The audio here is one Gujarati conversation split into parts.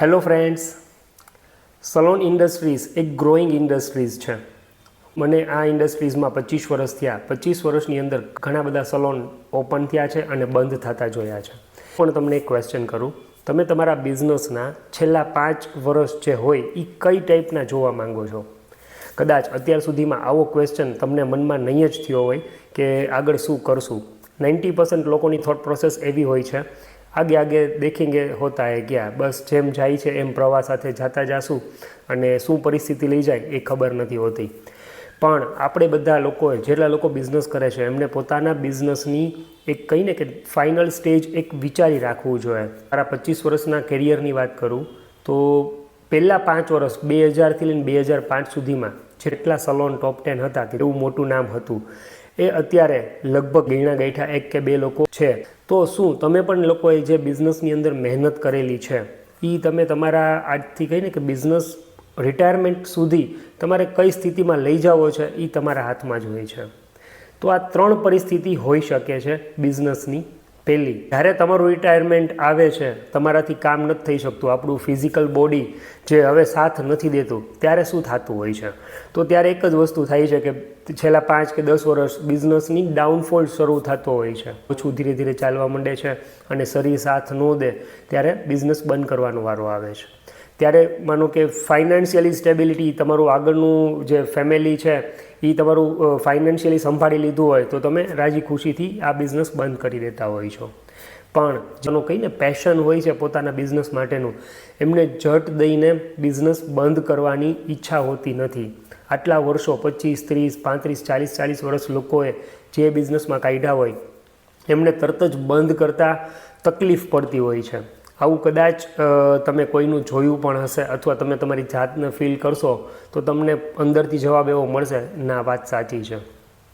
હેલો ફ્રેન્ડ્સ, સલોન ઇન્ડસ્ટ્રીઝ એક ગ્રોઈંગ ઇન્ડસ્ટ્રીઝ છે. મને આ ઇન્ડસ્ટ્રીઝમાં 25 વર્ષ થયા. 25 વર્ષની અંદર ઘણા બધા સલોન ઓપન થયા છે અને બંધ થતા જોયા છે. પણ તમને એક ક્વેશ્ચન કરું, તમે તમારા બિઝનેસના છેલ્લા 5 વર્ષ જે હોય એ કઈ ટાઈપના જોવા માંગો છો? કદાચ અત્યાર સુધીમાં આવો ક્વેશ્ચન તમને મનમાં નહીં જ થયો હોય કે આગળ શું કરશું. 90% લોકોની થોટ પ્રોસેસ એવી હોય છે, આગે આગે દેખેંગે હોતા હે ક્યાં, બસ જેમ જાય છે એમ પ્રવાહ સાથે જતા જાશું અને શું પરિસ્થિતિ લઈ જાય એ ખબર નથી હોતી. પણ આપણે બધા લોકોએ, જેટલા લોકો બિઝનેસ કરે છે એમને પોતાના બિઝનેસની એક કહીને કે ફાઇનલ સ્ટેજ એક વિચારી રાખવું જોઈએ. મારા 25 વર્ષના કેરિયરની વાત કરું તો પહેલાં 5 વર્ષ 2000થી લઈને 2005 સુધીમાં જેટલા સલોન ટોપ 10 હતા એવું મોટું નામ હતું, એ અત્યારે લગભગ ગણ્યા ગાંઠા 1 કે 2 લોકો છે. તો શું તમે પણ લોકોએ જે બિઝનેસની અંદર મહેનત કરેલી છે એ તમે તમારા આજથી કહીને કે બિઝનેસ રિટાયરમેન્ટ સુધી તમારે કઈ સ્થિતિમાં લઈ જવો છે એ તમારા હાથમાં જ હોય છે. તો આ 3 પરિસ્થિતિ હોઈ શકે છે બિઝનેસની. પહેલી, જ્યારે તમારું રિટાયરમેન્ટ આવે છે, તમારાથી કામ નથી થઈ શકતું, આપણું ફિઝિકલ બોડી જે હવે સાથ નથી દેતું, ત્યારે શું થતું હોય છે? તો ત્યારે એક જ વસ્તુ થાય છે કે છેલ્લા 5 કે 10 વર્ષ બિઝનેસની ડાઉનફોલ શરૂ થતો હોય છે. ઓછું ધીરે ધીરે ચાલવા માંડે છે અને શરીર સાથ ન દે ત્યારે બિઝનેસ બંધ કરવાનો વારો આવે છે. ત્યારે માનો કે ફાઇનાન્શિયલી સ્ટેબિલિટી, તમારું આગળનું જે ફેમિલી છે એ તમારું ફાઇનાન્શિયલી સંભાળી લીધું હોય તો તમે રાજી ખુશીથી આ બિઝનેસ બંધ કરી દેતા હોય છો. પણ જેનો કહીને પેશન હોય છે પોતાના બિઝનેસ માટેનું, એમને જટ દઈને બિઝનેસ બંધ કરવાની ઈચ્છા હોતી નથી. આટલા વર્ષો 25, 30, 35, 40 વર્ષ લોકોએ જે બિઝનેસમાં કાઢ્યા હોય એમને તરત જ બંધ કરતાં તકલીફ પડતી હોય છે. આવું કદાચ તમે કોઈનું જોયું પણ હશે અથવા તમે તમારી જાતને ફીલ કરશો તો તમને અંદરથી જવાબ એવો મળશે, ના, વાત સાચી છે.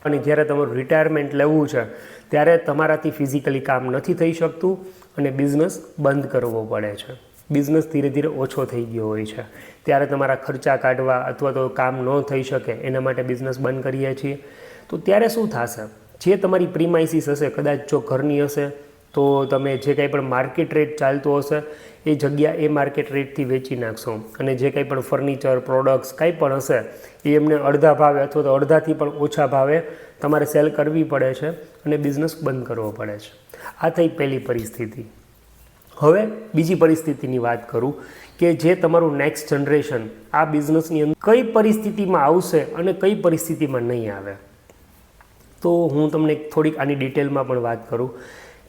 અને જ્યારે તમારું રિટાયરમેન્ટ લેવું છે ત્યારે તમારાથી ફિઝિકલી કામ નથી થઈ શકતું અને બિઝનેસ બંધ કરવો પડે છે. બિઝનેસ ધીરે ધીરે ઓછો થઈ ગયો હોય છે, ત્યારે તમારા ખર્ચા કાઢવા અથવા તો કામ ન થઈ શકે એના માટે બિઝનેસ બંધ કરીએ છીએ. તો ત્યારે શું થશે? જે તમારી પ્રીમાઇસીસ હશે, કદાચ જો ઘરની હશે તો તમે જે કંઈ પણ માર્કેટ રેટ ચાલતો હશે એ જગ્યા એ માર્કેટ રેટથી વેચી નાખશો અને જે કંઈ પણ ફર્નિચર, પ્રોડક્ટ્સ કંઈ પણ હશે એ એમને અડધા ભાવે અથવા તો અડધાથી પણ ઓછા ભાવે તમારે સેલ કરવી પડે છે અને બિઝનેસ બંધ કરવો પડે છે. આ થઈ પહેલી પરિસ્થિતિ. હવે બીજી પરિસ્થિતિની વાત કરું કે જે તમારું નેક્સ્ટ જનરેશન આ બિઝનેસની અંદર કઈ પરિસ્થિતિમાં આવશે અને કઈ પરિસ્થિતિમાં નહીં આવે. તો હું તમને થોડીક આની ડિટેલમાં પણ વાત કરું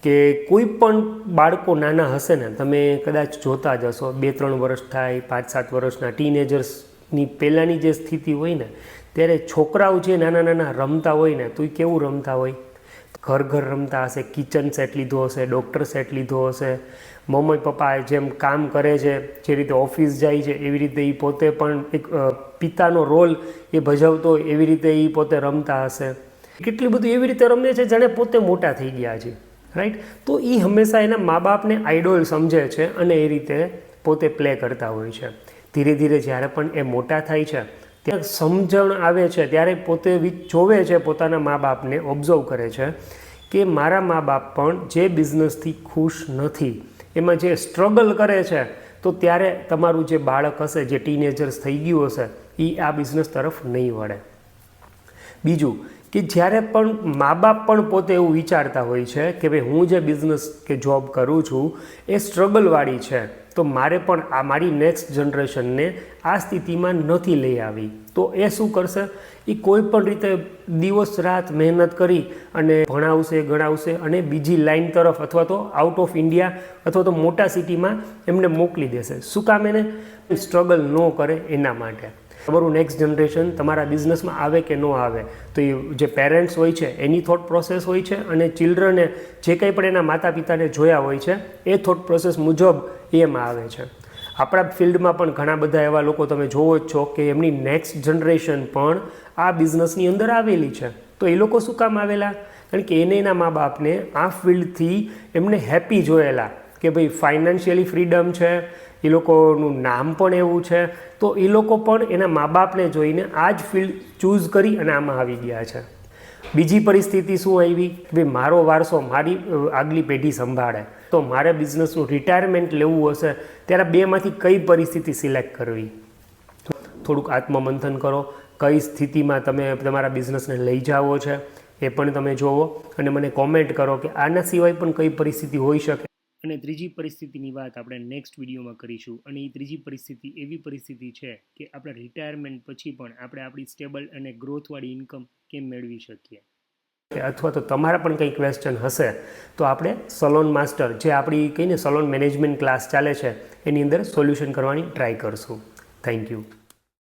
કે કોઈ પણ બાળકો નાના હશે ને, તમે કદાચ જોતા જ હશો, 2-3 વર્ષ થાય, 5-7 વર્ષના ટીનેજર્સની પહેલાંની જે સ્થિતિ હોય ને ત્યારે છોકરાઓ જે નાના નાના રમતા હોય ને તો એ કેવું રમતા હોય? ઘર ઘર રમતા હશે, કિચન સેટ લીધો હશે, ડૉક્ટર સેટ લીધો હશે, મમ્મી પપ્પા જેમ કામ કરે છે, જે રીતે ઓફિસ જાય છે એવી રીતે એ પોતે પણ એક પિતાનો રોલ એ ભજવતો હોય એવી રીતે એ પોતે રમતા હશે. કેટલી બધું એવી રીતે રમે છે જાણે પોતે મોટા થઈ ગયા છે, રાઈટ? તો એ હંમેશા એના મા બાપને આઈડોલ સમજે છે અને એ રીતે પોતે પ્લે કરતા હોય છે. ધીરે ધીરે જ્યારે પણ એ મોટા થાય છે ત્યારે સમજણ આવે છે, ત્યારે પોતે જોવે છે, પોતાના મા બાપને ઓબ્ઝર્વ કરે છે કે મારા મા બાપ પણ જે બિઝનેસથી ખુશ નથી, એમાં જે સ્ટ્રગલ કરે છે, તો ત્યારે તમારું જે બાળક હશે, જે ટીનેજર્સ થઈ ગયું હશે, એ આ બિઝનેસ તરફ નહીં વળે. બીજું કે જ્યારે પણ મા બાપ પણ પોતે એવું વિચારતા હોય છે કે ભાઈ હું જે બિઝનેસ કે જોબ કરું છું એ સ્ટ્રગલવાળી છે, તો મારે પણ આ મારી નેક્સ્ટ જનરેશનને આ સ્થિતિમાં નથી લઈ આવી, તો એ શું કરશે? એ કોઈ પણ રીતે દિવસ રાત મહેનત કરી અને ભણાવશે, ગણાવશે અને બીજી લાઈન તરફ અથવા તો આઉટ ઓફ ઇન્ડિયા અથવા તો મોટા સિટીમાં એમને મોકલી દેશે. શું કામ? એને સ્ટ્રગલ ન કરે એના માટે. તમારું નેક્સ્ટ જનરેશન તમારા બિઝનેસમાં આવે કે ન આવે તો એ જે પેરેન્ટ્સ હોય છે એની થોટ પ્રોસેસ હોય છે અને ચિલ્ડ્રને જે કંઈ પણ એના માતા પિતાને જોયા હોય છે એ થોટ પ્રોસેસ મુજબ એમાં આવે છે. આપણા ફિલ્ડમાં પણ ઘણા બધા એવા લોકો તમે જોવો જ છો કે એમની નેક્સ્ટ જનરેશન પણ આ બિઝનેસની અંદર આવેલી છે. તો એ લોકો શું કામ આવેલા? કારણ કે એને એના મા બાપને આ ફિલ્ડથી એમને હેપી જોયેલા કે ભાઈ ફાઇનાન્શિયલી ફ્રીડમ છે, એ લોકોનું નામ પણ એવું છે, તો એ લોકો પણ એના મા બાપને જોઈને આ જ ફિલ્ડ ચૂઝ કરી અને આમાં આવી ગયા છે. બીજી પરિસ્થિતિ શું આવી કે ભાઈ મારો વારસો મારી આગલી પેઢી સંભાળે, તો મારે બિઝનેસનું રિટાયરમેન્ટ લેવું હશે, ત્યારે બેમાંથી કઈ પરિસ્થિતિ સિલેક્ટ કરવી? થોડુંક આત્મમંથન કરો, કઈ સ્થિતિમાં તમે તમારા બિઝનેસને લઈ જાઓ છે એ પણ તમે જોવો અને મને કોમેન્ટ કરો કે આના સિવાય પણ કઈ પરિસ્થિતિ હોઈ શકે. અને ત્રીજી પરિસ્થિતિની વાત આપણે નેક્સ્ટ વિડીયોમાં કરીશું. અને એ ત્રીજી પરિસ્થિતિ એવી પરિસ્થિતિ છે કે આપણે રિટાયરમેન્ટ પછી પણ આપણે આપણી સ્ટેબલ અને ગ્રોથવાળી ઇન્કમ કેમ મેળવી શકીએ. અથવા તો તમારા પણ કંઈ ક્વેશ્ચન હશે તો આપણે સલોન માસ્ટર, જે આપણી કહીને સલોન મેનેજમેન્ટ ક્લાસ ચાલે છે, એની અંદર સોલ્યુશન કરવાની ટ્રાય કરશું. Thank you.